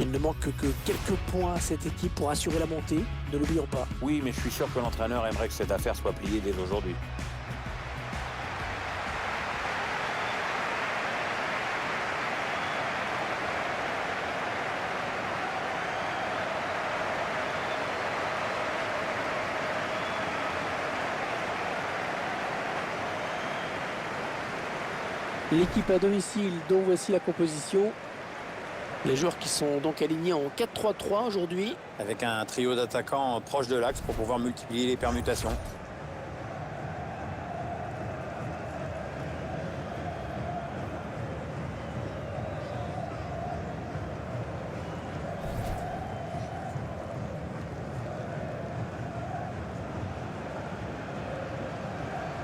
Il ne manque que quelques points à cette équipe pour assurer la montée, ne l'oublions pas. Oui, mais je suis sûr que l'entraîneur aimerait que cette affaire soit pliée dès aujourd'hui. L'équipe à domicile dont voici la composition. Les joueurs qui sont donc alignés en 4-3-3 aujourd'hui. Avec un trio d'attaquants proche de l'axe pour pouvoir multiplier les permutations.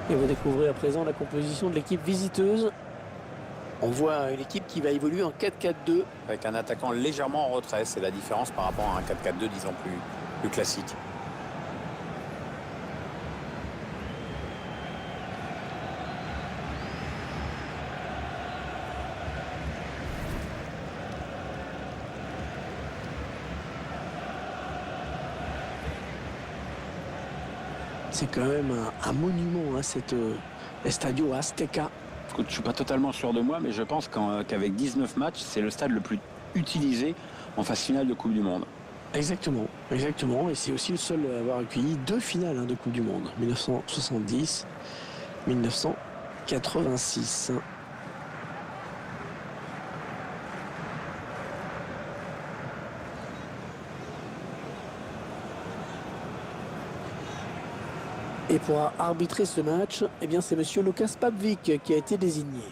Et on va découvrir à présent la composition de l'équipe visiteuse. On voit une équipe qui va évoluer en 4-4-2. Avec un attaquant légèrement en retrait, c'est la différence par rapport à un 4-4-2, disons, plus classique. C'est quand même un monument, hein, cette Estadio Azteca. Écoute, je suis pas totalement sûr de moi, mais je pense qu'avec 19 matchs, c'est le stade le plus utilisé en phase finale de Coupe du Monde. Exactement, exactement. Et c'est aussi le seul à avoir accueilli 2 finales de Coupe du Monde. 1970, 1986. Et pour arbitrer ce match, eh bien c'est monsieur Lukas Pavlik qui a été désigné.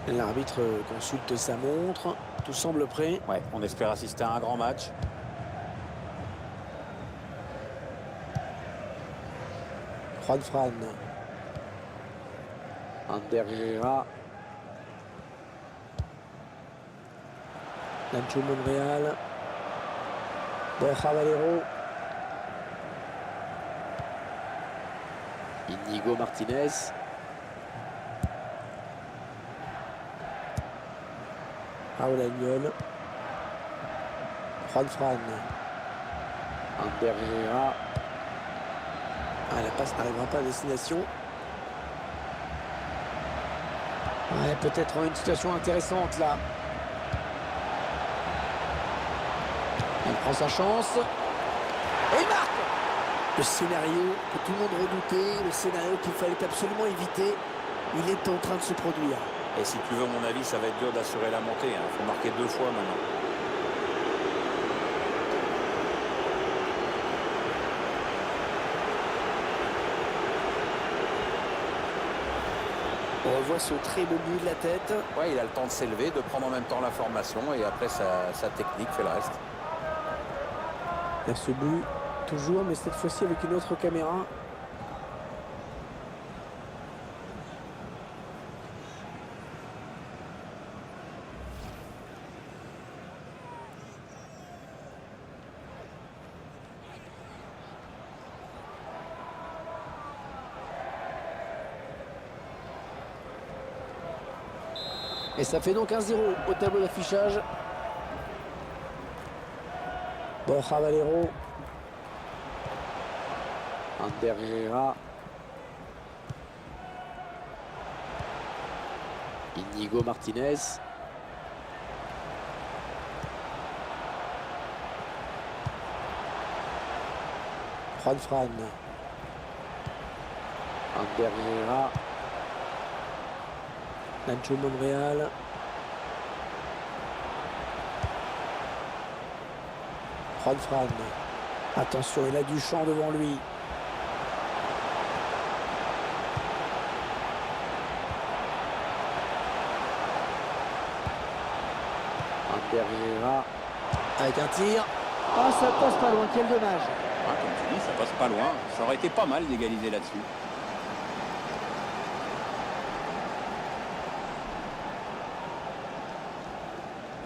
L'arbitre consulte sa montre, tout semble prêt. Ouais, on espère assister à un grand match. Juan Fran. Ander Herrera. Nacho Monreal. Borja Valero. Inigo Martinez. Raúl Agnol. Juan Fran. Ander Herrera. Ah, la passe n'arrivera pas à destination. Ouais, peut-être une situation intéressante là. Il prend sa chance. Et il marque! Le scénario que tout le monde redoutait, le scénario qu'il fallait absolument éviter, il est en train de se produire. Et si tu veux mon avis, ça va être dur d'assurer la montée. Il faut marquer 2 fois maintenant. On revoit ce très beau but de la tête. Ouais, il a le temps de s'élever, de prendre en même temps la formation et après sa technique fait le reste. Il y a ce but, toujours, mais cette fois-ci avec une autre caméra. Et ça fait donc 1-0 au tableau d'affichage. Borja Valero. Ander Herrera. Inigo Martinez. Juan Fran. Ander Herrera. Nacho Monreal. Juan Fran. Attention, il a du champ devant lui. Ander Herrera. Avec un tir. Ah, ça passe pas loin, quel dommage. Ouais, comme tu dis, ça passe pas loin. Ça aurait été pas mal d'égaliser là-dessus.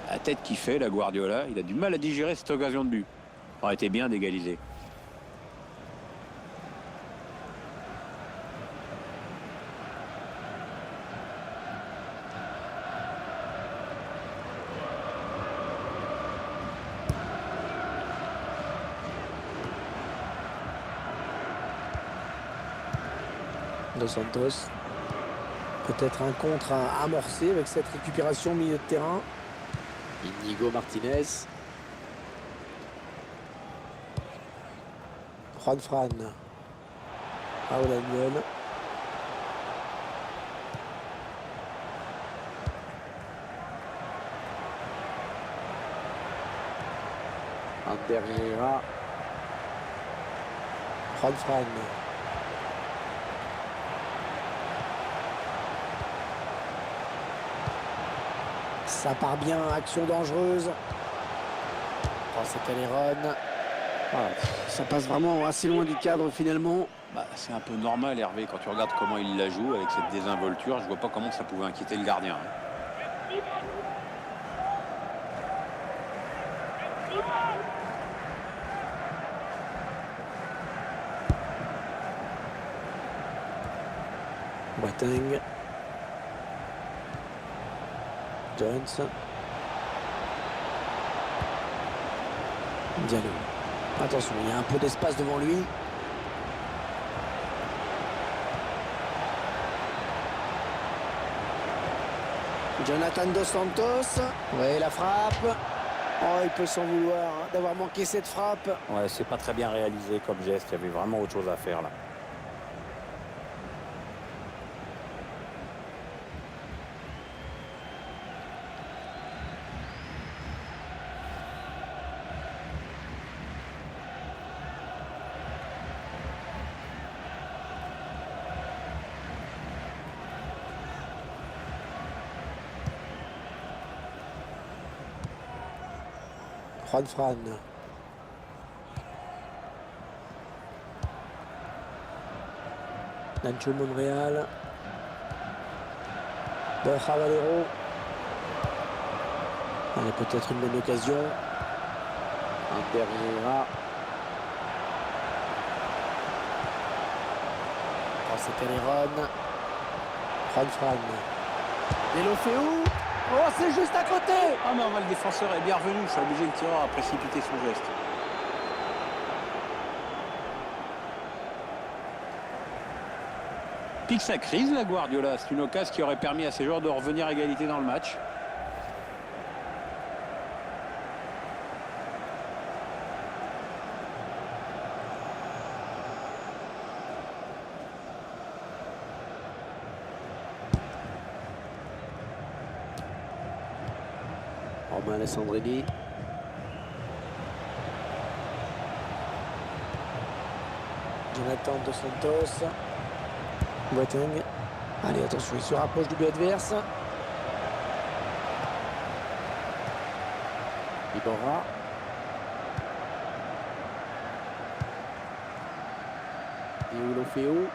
La tête qui fait, la Guardiola, il a du mal à digérer cette occasion de but. Ça aurait été bien d'égaliser. Dos Santos. Peut-être un contre à amorcer avec cette récupération au milieu de terrain. Inigo Martinez. Juan Fran. Raúl Albiol. Ander Herrera. Juan Fran. Ça part bien, action dangereuse. Oh, c'est Calderon. Ah, ça passe vraiment assez loin du cadre finalement. Bah, c'est un peu normal, Hervé, quand tu regardes comment il la joue avec cette désinvolture. Je vois pas comment ça pouvait inquiéter le gardien. Boateng. Jones. Diallo. Attention, il y a un peu d'espace devant lui. Jonathan Dos Santos. Ouais, la frappe. Oh, il peut s'en vouloir d'avoir manqué cette frappe. Ouais, c'est pas très bien réalisé comme geste. Il y avait vraiment autre chose à faire là. Juan Fran. Nacho Monreal. Borja Valero. On a peut-être une bonne occasion. Ander Herrera. Oh, c'est Calderon. Juan Fran. Deulofeu. Oh, c'est juste à côté. Ah non, le défenseur est bien revenu. Ça a obligé le tireur à précipiter son geste. Pique sa crise, la Guardiola. C'est une occasion qui aurait permis à ses joueurs de revenir à égalité dans le match. Romain Alessandrini. Jonathan Dos Santos. Boateng. Allez, attention, il se rapproche du but adverse. Iborra. Deulofeu.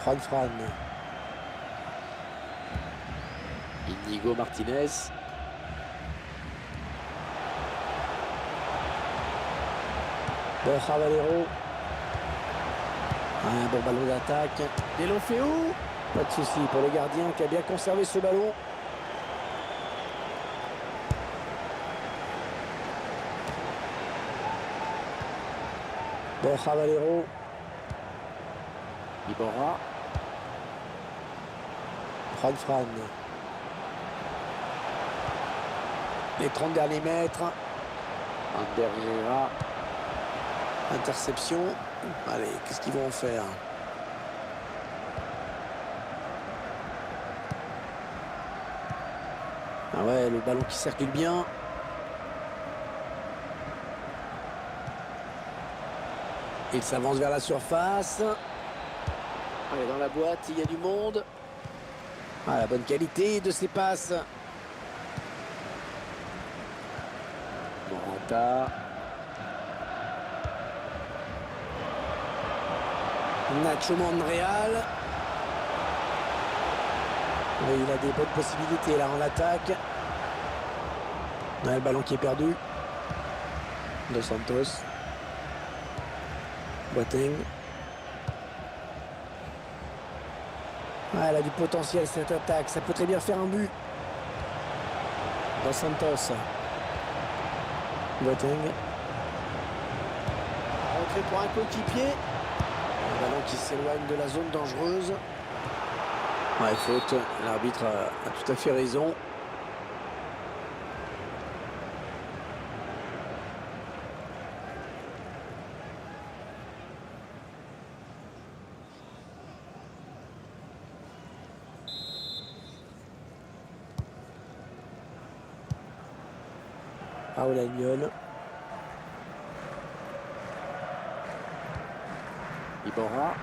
Juan Fran. Inigo Martinez. Borja Valero. Un bon ballon d'attaque. Deulofeu. Pas de souci pour le gardien qui a bien conservé ce ballon. Borja Valero. Iborra. Juan Fran. Les 30 derniers mètres. Ander Herrera. Interception. Allez, qu'est-ce qu'ils vont en faire? Ah ouais, le ballon qui circule bien. Il s'avance vers la surface. Allez, dans la boîte, il y a du monde. Ah, la bonne qualité de ses passes. Morata. Nacho Monreal. Oui, il a des bonnes possibilités là en attaque. Le ballon qui est perdu. Dos Santos. Boateng. Ah, elle a du potentiel cette attaque. Ça peut très bien faire un but. Dos Santos. Boateng. centré pour un coéquipier. Un ballon qui s'éloigne de la zone dangereuse. Ouais, faute. L'arbitre a tout à fait raison. Raoul Albiol. Iborra.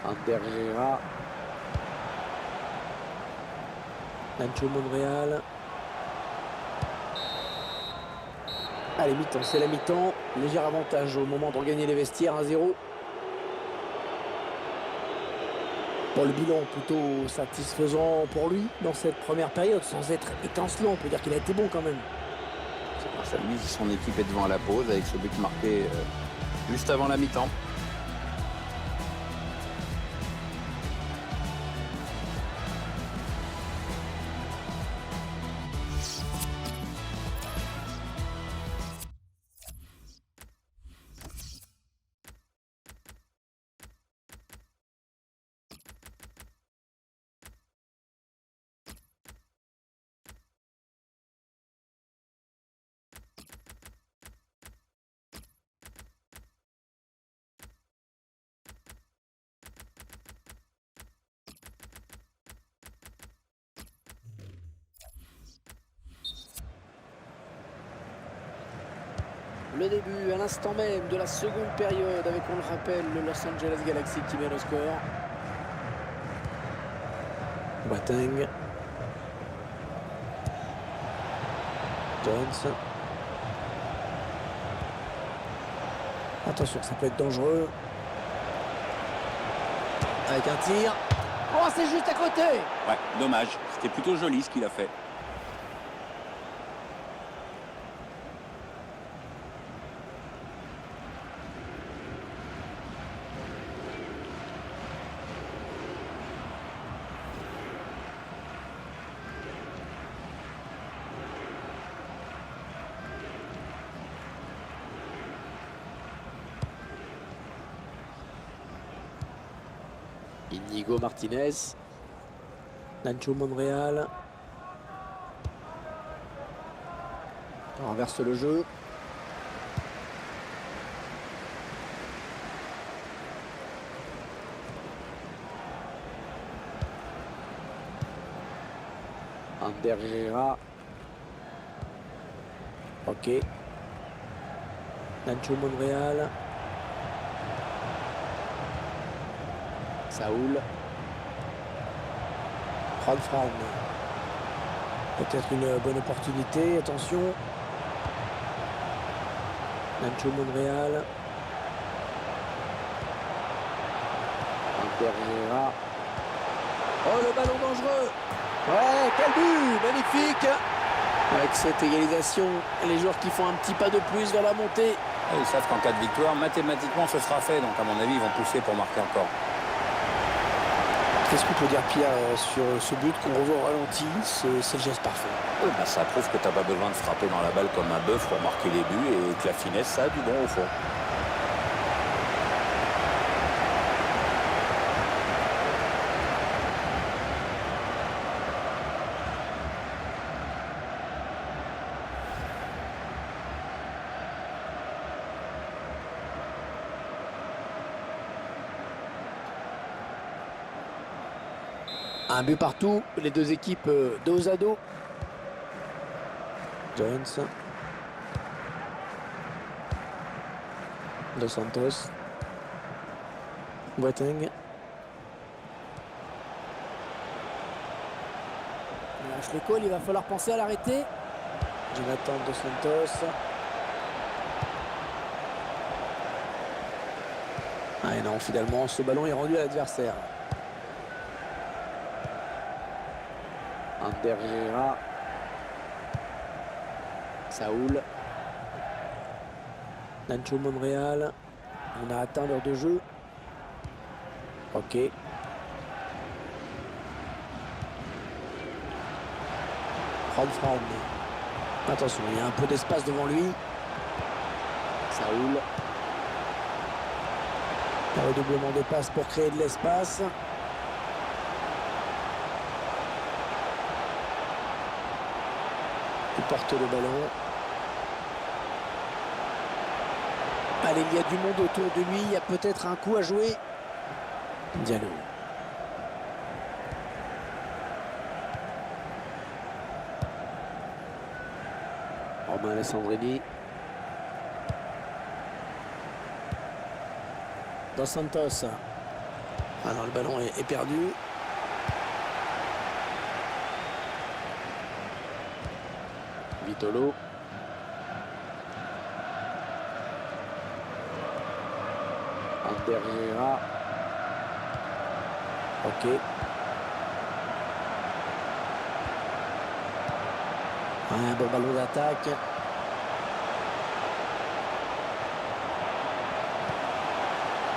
Ander Herrera. Nacho Monreal. Allez, mi-temps, c'est la mi-temps. Léger avantage au moment de regagner les vestiaires, 1-0. Bon, le bilan plutôt satisfaisant pour lui dans cette première période, sans être étincelant. On peut dire qu'il a été bon quand même. C'est grâce à lui si son équipe est devant à la pause avec ce but marqué juste avant la mi-temps. Le début à l'instant même de la seconde période avec, on le rappelle, le Los Angeles Galaxy qui mène au score. Boateng. Jones. Attention, ça peut être dangereux. Avec un tir. Oh, c'est juste à côté. Ouais, dommage. C'était plutôt joli ce qu'il a fait. Inigo Martinez. Nacho Monreal. On renverse le jeu. Ander Herrera. Ok. Nacho Monreal. Saoul. Fran. Peut-être une bonne opportunité. Attention. Nacho Monreal. Ander Herrera. Oh, le ballon dangereux. Ouais, quel but. Magnifique. Avec cette égalisation, les joueurs qui font un petit pas de plus vers la montée. Et ils savent qu'en cas de victoire, mathématiquement, ce sera fait. Donc, à mon avis, ils vont pousser pour marquer encore. Qu'est-ce qu'on peut dire, Pierre, sur ce but qu'on revoit au ralenti? C'est le geste parfait. Oui, bah, ça prouve que tu n'as pas besoin de frapper dans la balle comme un bœuf pour marquer les buts et que la finesse, ça a du bon au fond. Un but partout, les deux équipes dos à dos. Jones. Dos Santos. Boateng. Il lâche le call, il va falloir penser à l'arrêter. Jonathan Dos Santos. Ah et non, finalement, ce ballon est rendu à l'adversaire. Ander Herrera. Saoul. Nacho Monreal. On a atteint l'heure de jeu. Ok. Fran. Attention, il y a un peu d'espace devant lui. Saoul. Un redoublement de passes pour créer de l'espace. Il porte le ballon. Allez, il y a du monde autour de lui. Il y a peut-être un coup à jouer. Diallo. Romain Alessandrini. Dos Santos. Ah non, le ballon est perdu. Vitolo. Ander Herrera. Ok. Un bon ballon d'attaque.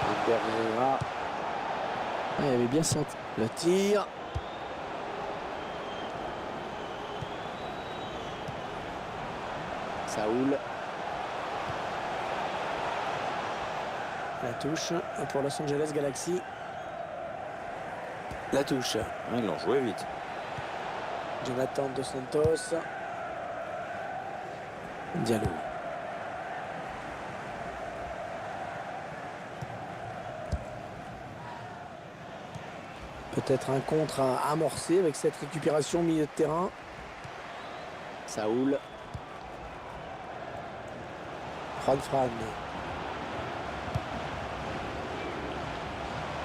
Ander Herrera. Il avait bien senti le tir. Saoul. La touche pour Los Angeles Galaxy. La touche. Ils l'ont joué vite. Jonathan Dos Santos. Diallo. Peut-être un contre à amorcer avec cette récupération au milieu de terrain. Saoul. Fran.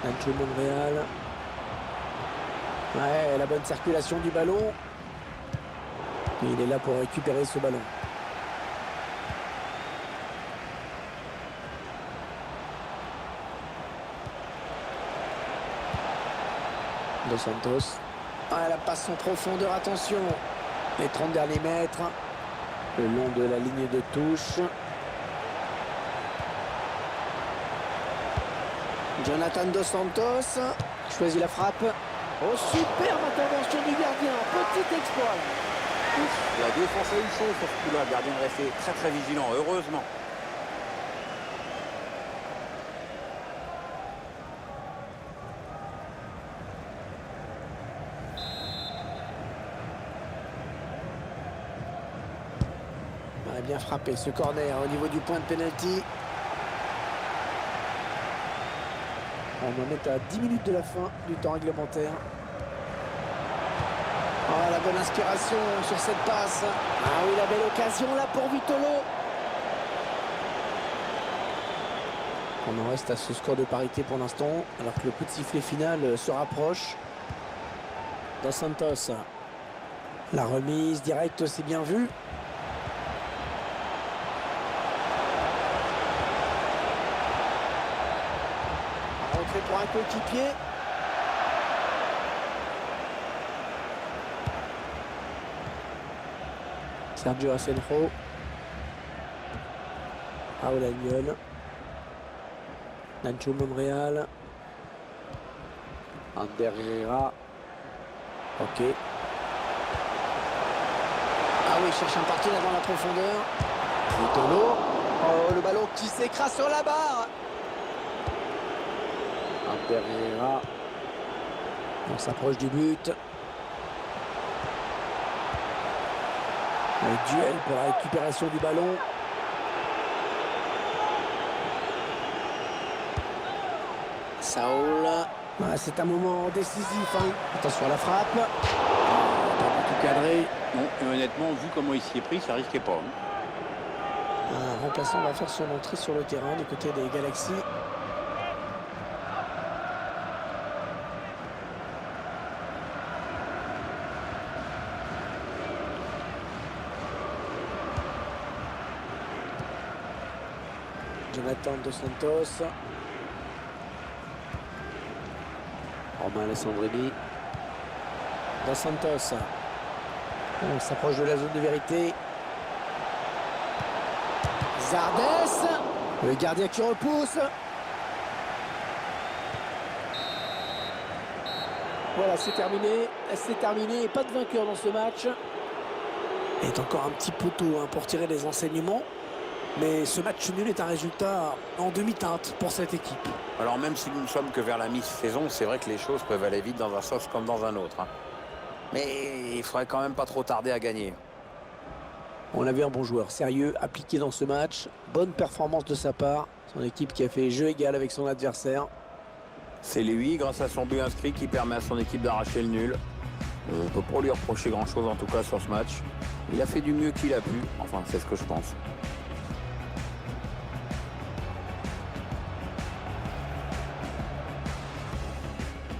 Nacho Monreal. Ouais, la bonne circulation du ballon. Il est là pour récupérer ce ballon. Dos Santos. Ah, la passe en profondeur, attention. Les 30 derniers mètres. Le long de la ligne de touche. Jonathan Dos Santos. Choisit la frappe. Oh, superbe intervention du gardien. Petit exploit. La défense a eu chaud sur ce coup-là. Le gardien est resté très très vigilant, heureusement. On a bien frappé ce corner au niveau du point de pénalty. On en est à 10 minutes de la fin du temps réglementaire. Oh, la bonne inspiration sur cette passe. Ah oui, la belle occasion là pour Vitolo. On en reste à ce score de parité pour l'instant, alors que le coup de sifflet final se rapproche. Dos Santos. La remise directe, c'est bien vu. Rentrée pour un coéquipier. Sergio Asenjo. Raúl Albiol. Nacho Monreal. Ander Herrera. Ok. Ah oui, il cherche un partenaire dans la profondeur. Vitolo. Oh, le ballon qui s'écrase sur la barre. Ander Herrera. On s'approche du but. Le duel pour la récupération du ballon. Saoul. Ah, c'est un moment décisif. Hein. Attention à la frappe. Pas du tout cadré. Non, et honnêtement, vu comment il s'y est pris, ça risquait pas. Hein. Un remplaçant va faire son entrée sur le terrain du côté des Galaxies. Jonathan Dos Santos. Romain Alessandrini. Dos Santos. On s'approche de la zone de vérité. Zardes. Le gardien qui repousse. Voilà, c'est terminé. C'est terminé. Pas de vainqueur dans ce match. Il est encore un petit peu tôt hein, pour tirer des enseignements. Mais ce match nul est un résultat en demi-teinte pour cette équipe. Alors même si nous ne sommes que vers la mi-saison, c'est vrai que les choses peuvent aller vite dans un sens comme dans un autre. Hein. Mais il faudrait quand même pas trop tarder à gagner. On a vu un bon joueur sérieux, appliqué dans ce match. Bonne performance de sa part. Son équipe qui a fait jeu égal avec son adversaire. C'est lui, grâce à son but inscrit, qui permet à son équipe d'arracher le nul. On ne peut pas lui reprocher grand-chose en tout cas sur ce match. Il a fait du mieux qu'il a pu. Enfin, c'est ce que je pense.